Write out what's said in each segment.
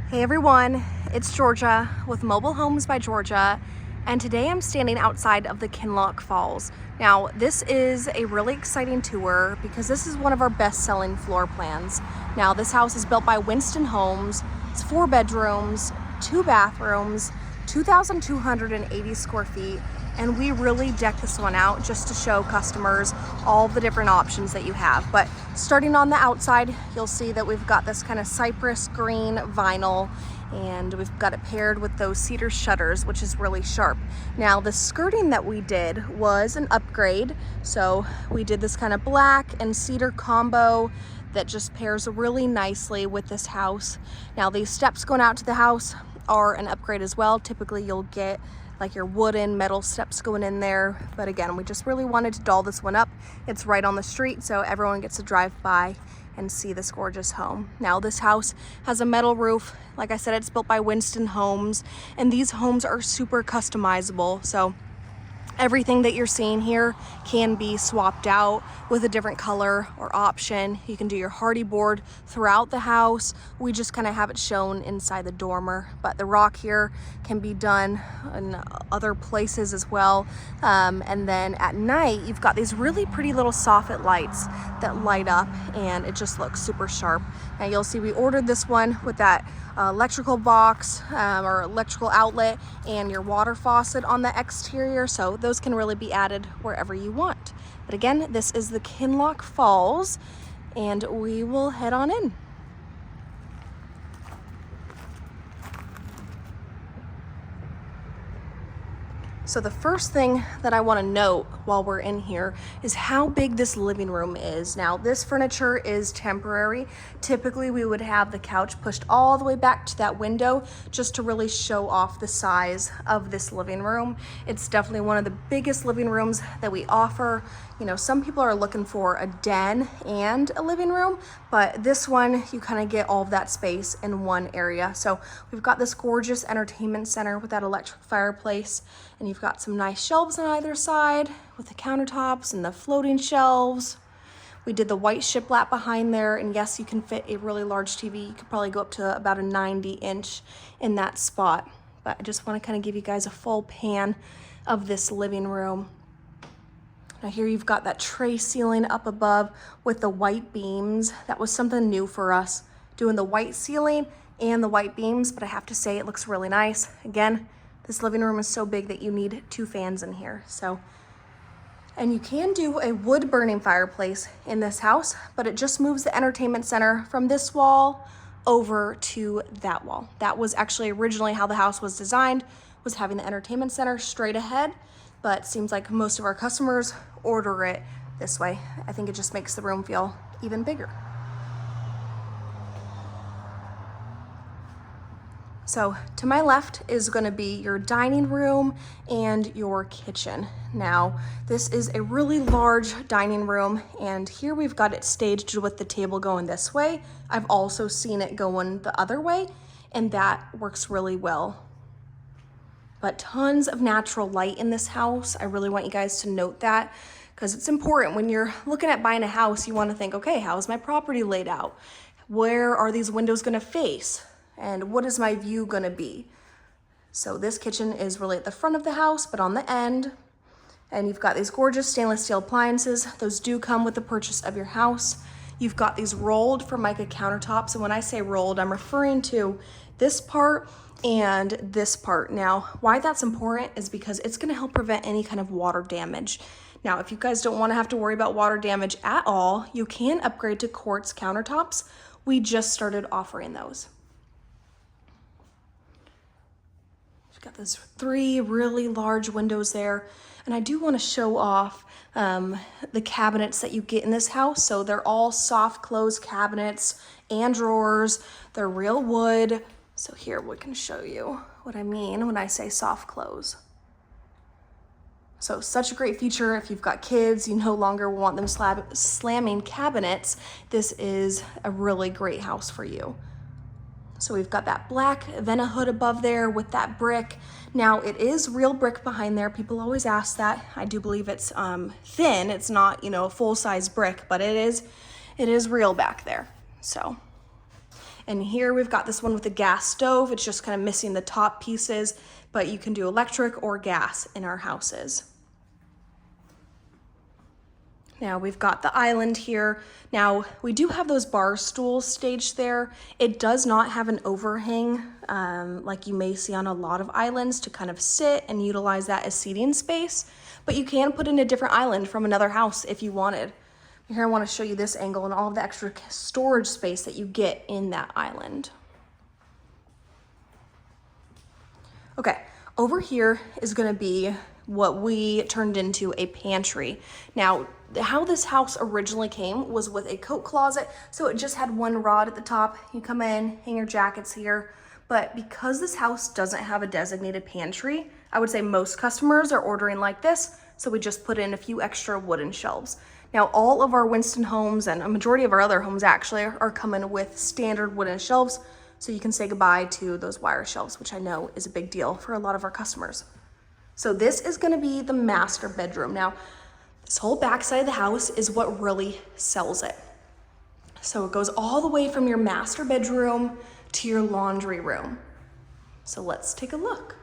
Hey everyone, it's Georgia with Mobile Homes by Georgia, and today I'm standing outside of the Kinlock Falls. Now, this is a really exciting tour because this is one of our best-selling floor plans. Now, this house is built by Winston Homes. It's 4 bedrooms, 2 bathrooms, 2,280 square feet, and we really deck this one out just to show customers all the different options that you have. But starting on the outside, you'll see that we've got this kind of cypress green vinyl, and we've got it paired with those cedar shutters, which is really sharp. Now, the skirting that we did was an upgrade. So we did this kind of black and cedar combo that just pairs really nicely with this house. Now, these steps going out to the house are an upgrade as well. Typically you'll get like your wooden metal steps going in there, but again, we just really wanted to doll this one up. It's right on the street, so everyone gets to drive by and see this gorgeous home. Now, this house has a metal roof. Like I said, it's built by Winston Homes, and these homes are super customizable, so everything that you're seeing here can be swapped out with a different color or option. You can do your hardy board throughout the house. We just kind of have it shown inside the dormer, but the rock here can be done in other places as well. And then at night, you've got these really pretty little soffit lights that light up, and it just looks super sharp. Now, you'll see we ordered this one with that electrical box or electrical outlet and your water faucet on the exterior, so those can really be added wherever you want. But again, this is the Kinlock Falls, and we will head on in. So the first thing that I want to note while we're in here is how big this living room is. Now, this furniture is temporary. Typically, we would have the couch pushed all the way back to that window just to really show off the size of this living room. It's definitely one of the biggest living rooms that we offer. You know, some people are looking for a den and a living room, but this one, you kind of get all of that space in one area. So we've got this gorgeous entertainment center with that electric fireplace, and you've got some nice shelves on either side with the countertops and the floating shelves. We did the white shiplap behind there, and yes, you can fit a really large TV. You could probably go up to about a 90-inch in that spot. But I just want to kind of give you guys a full pan of this living room. Now here you've got that tray ceiling up above with the white beams. That was something new for us, doing the white ceiling and the white beams, but I have to say it looks really nice. Again, this living room is so big that you need 2 fans in here. And you can do a wood burning fireplace in this house, but it just moves the entertainment center from this wall over to that wall. That was actually originally how the house was designed, was having the entertainment center straight ahead, but seems like most of our customers order it this way. I think it just makes the room feel even bigger. So to my left is going to be your dining room and your kitchen. Now, this is a really large dining room, and here we've got it staged with the table going this way. I've also seen it going the other way, and that works really well. But tons of natural light in this house. I really want you guys to note that, because it's important when you're looking at buying a house. You want to think, okay, how is my property laid out? Where are these windows going to face? And what is my view going to be? So this kitchen is really at the front of the house, but on the end. And you've got these gorgeous stainless steel appliances. Those do come with the purchase of your house. You've got these rolled Formica countertops. And when I say rolled, I'm referring to this part and this part. Now, why that's important is because it's going to help prevent any kind of water damage. Now, if you guys don't want to have to worry about water damage at all, you can upgrade to quartz countertops. We just started offering those. Got those 3 really large windows there, and I do want to show off the cabinets that you get in this house. So they're all soft close cabinets and drawers. They're real wood. So here we can show you what I mean when I say soft close. So such a great feature if you've got kids, you no longer want them slamming cabinets. This is a really great house for you. So we've got that black Vena hood above there with that brick. Now, it is real brick behind there. People always ask that. I do believe it's thin. It's not, you know, a full-size brick, but it is real back there. So And here we've got this one with a gas stove. It's just kind of missing the top pieces, but you can do electric or gas in our houses. Now we've got the island here. Now we do have those bar stools staged there. It does not have an overhang like you may see on a lot of islands to kind of sit and utilize that as seating space, but you can put in a different island from another house if you wanted. Here I want to show you this angle and all of the extra storage space that you get in that island. Okay, over here is going to be what we turned into a pantry. Now, how this house originally came was with a coat closet, so it just had one rod at the top. You come in, hang your jackets here, but because this house doesn't have a designated pantry, I would say most customers are ordering like this, so we just put in a few extra wooden shelves. Now, all of our Winston Homes and a majority of our other homes actually are coming with standard wooden shelves, so you can say goodbye to those wire shelves, which I know is a big deal for a lot of our customers. So this is gonna be the master bedroom. Now, this whole back side of the house is what really sells it. So it goes all the way from your master bedroom to your laundry room. So let's take a look.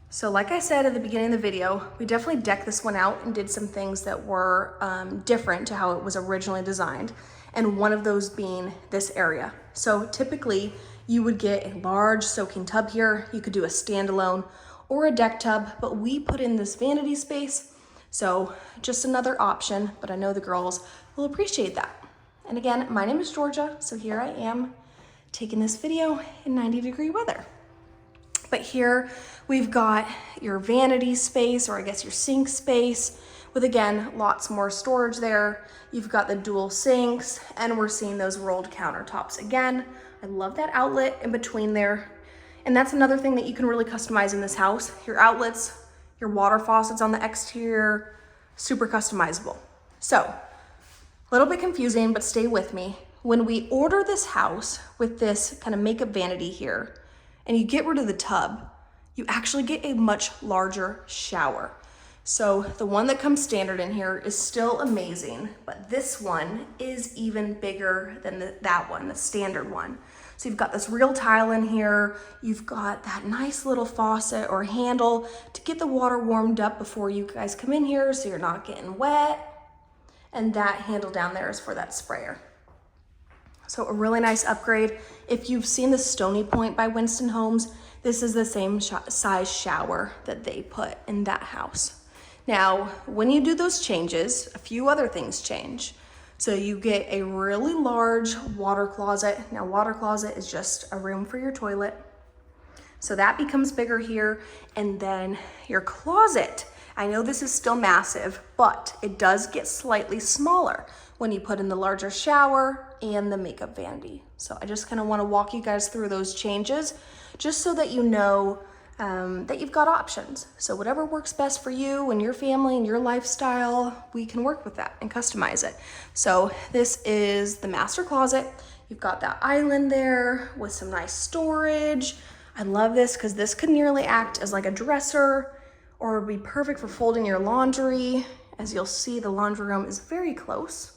So like I said at the beginning of the video, we definitely decked this one out and did some things that were different to how it was originally designed. And one of those being this area. So typically you would get a large soaking tub here. You could do a standalone or a deck tub, but we put in this vanity space. So just another option, but I know the girls will appreciate that. And again, my name is Georgia. So here I am taking this video in 90-degree weather. But here we've got your vanity space, or I guess your sink space, with again, lots more storage there. You've got the dual sinks, and we're seeing those rolled countertops again. I love that outlet in between there. And that's another thing that you can really customize in this house. Your outlets, your water faucets on the exterior, super customizable. So, a little bit confusing, but stay with me. When we order this house with this kind of makeup vanity here, and you get rid of the tub, you actually get a much larger shower. So the one that comes standard in here is still amazing, but this one is even bigger than that one, the standard one. So you've got this real tile in here. You've got that nice little faucet or handle to get the water warmed up before you guys come in here so you're not getting wet. And that handle down there is for that sprayer. So a really nice upgrade. If you've seen the Stony Point by Winston Homes, this is the same size shower that they put in that house. Now, when you do those changes, a few other things change. So you get a really large water closet. Now, water closet is just a room for your toilet. So that becomes bigger here. And then your closet, I know this is still massive, but it does get slightly smaller when you put in the larger shower and the makeup vanity. So I just kind of want to walk you guys through those changes just so that you know that you've got options. So whatever works best for you and your family and your lifestyle, we can work with that and customize it. So this is the master closet. You've got that island there with some nice storage. I love this because this could nearly act as like a dresser, or it'd be perfect for folding your laundry. As you'll see, the laundry room is very close.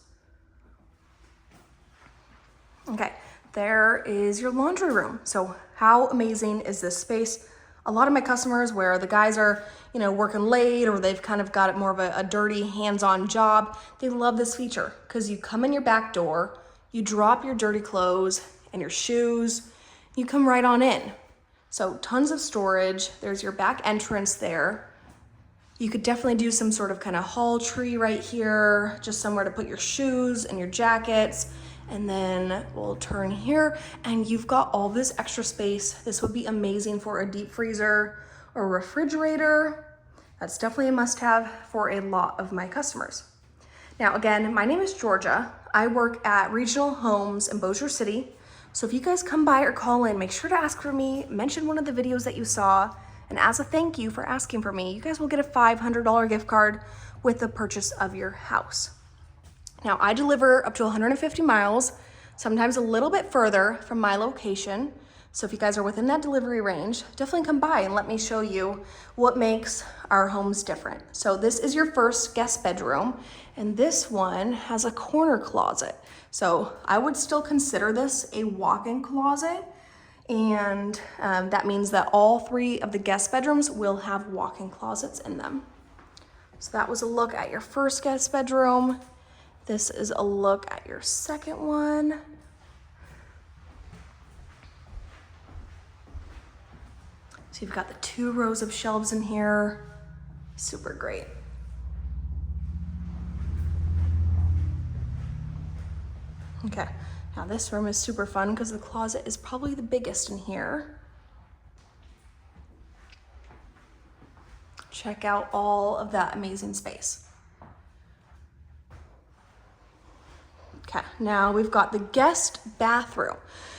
Okay, there is your laundry room. So how amazing is this space? A lot of my customers where the guys are, working late, or they've kind of got more of a dirty hands-on job, they love this feature because you come in your back door, you drop your dirty clothes and your shoes, you come right on in. So tons of storage. There's your back entrance there. You could definitely do some sort of kind of hall tree right here, just somewhere to put your shoes and your jackets. And then we'll turn here and you've got all this extra space. This would be amazing for a deep freezer or refrigerator. That's definitely a must-have for a lot of my customers. Now, again, my name is Georgia. I work at Regional Homes in Bossier City. So if you guys come by or call in, make sure to ask for me, mention one of the videos that you saw, and as a thank you for asking for me, you guys will get a $500 gift card with the purchase of your house. Now, I deliver up to 150 miles, sometimes a little bit further from my location. So if you guys are within that delivery range, definitely come by and let me show you what makes our homes different. So this is your first guest bedroom, and this one has a corner closet. So I would still consider this a walk-in closet, and that means that all 3 of the guest bedrooms will have walk-in closets in them. So that was a look at your first guest bedroom. This is a look at your second one. So you've got the 2 rows of shelves in here. Super great. Okay, now this room is super fun because the closet is probably the biggest in here. Check out all of that amazing space. Okay, now we've got the guest bathroom.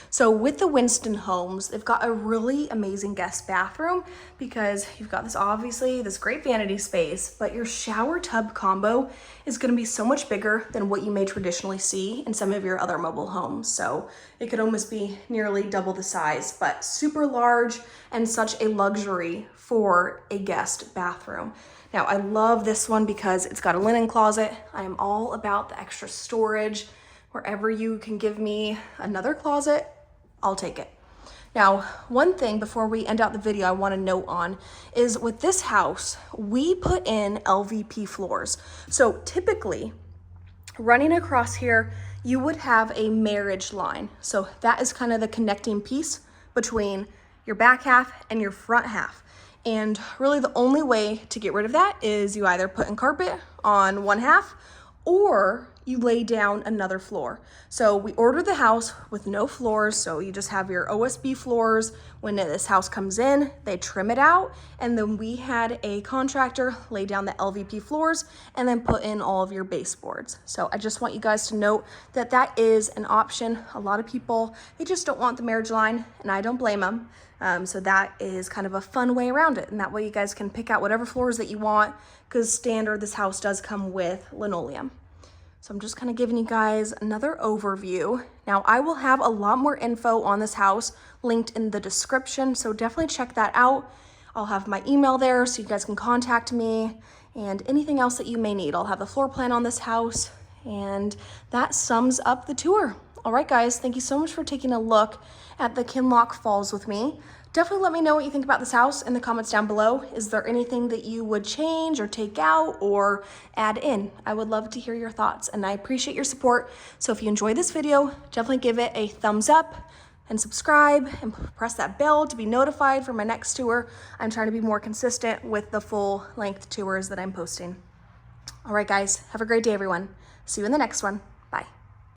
So with the Winston Homes, they've got a really amazing guest bathroom because you've got this great vanity space, but your shower tub combo is gonna be so much bigger than what you may traditionally see in some of your other mobile homes. So it could almost be nearly double the size, but super large and such a luxury for a guest bathroom. Now I love this one because it's got a linen closet. I am all about the extra storage. Wherever you can give me another closet, I'll take it. Now, one thing before we end out the video I want to note on is with this house, we put in LVP floors. So typically, running across here, you would have a marriage line. So that is kind of the connecting piece between your back half and your front half. And really the only way to get rid of that is you either put in carpet on one half or you lay down another floor. So we ordered the house with no floors, so you just have your OSB floors. When this house comes in, they trim it out, and then we had a contractor lay down the LVP floors and then put in all of your baseboards. So I just want you guys to note that that is an option. A lot of people, they just don't want the marriage line, and I don't blame them. So that is kind of a fun way around it, and that way you guys can pick out whatever floors that you want, because standard, this house does come with linoleum. So I'm just kind of giving you guys another overview. Now I will have a lot more info on this house linked in the description, so definitely check that out. I'll have my email there so you guys can contact me and anything else that you may need. I'll have the floor plan on this house, and that sums up the tour. All right, guys, thank you so much for taking a look at the Kinlock Falls with me. Definitely let me know what you think about this house in the comments down below. Is there anything that you would change or take out or add in? I would love to hear your thoughts, and I appreciate your support. So if you enjoyed this video, definitely give it a thumbs up and subscribe and press that bell to be notified for my next tour. I'm trying to be more consistent with the full length tours that I'm posting. All right, guys, have a great day, everyone. See you in the next one.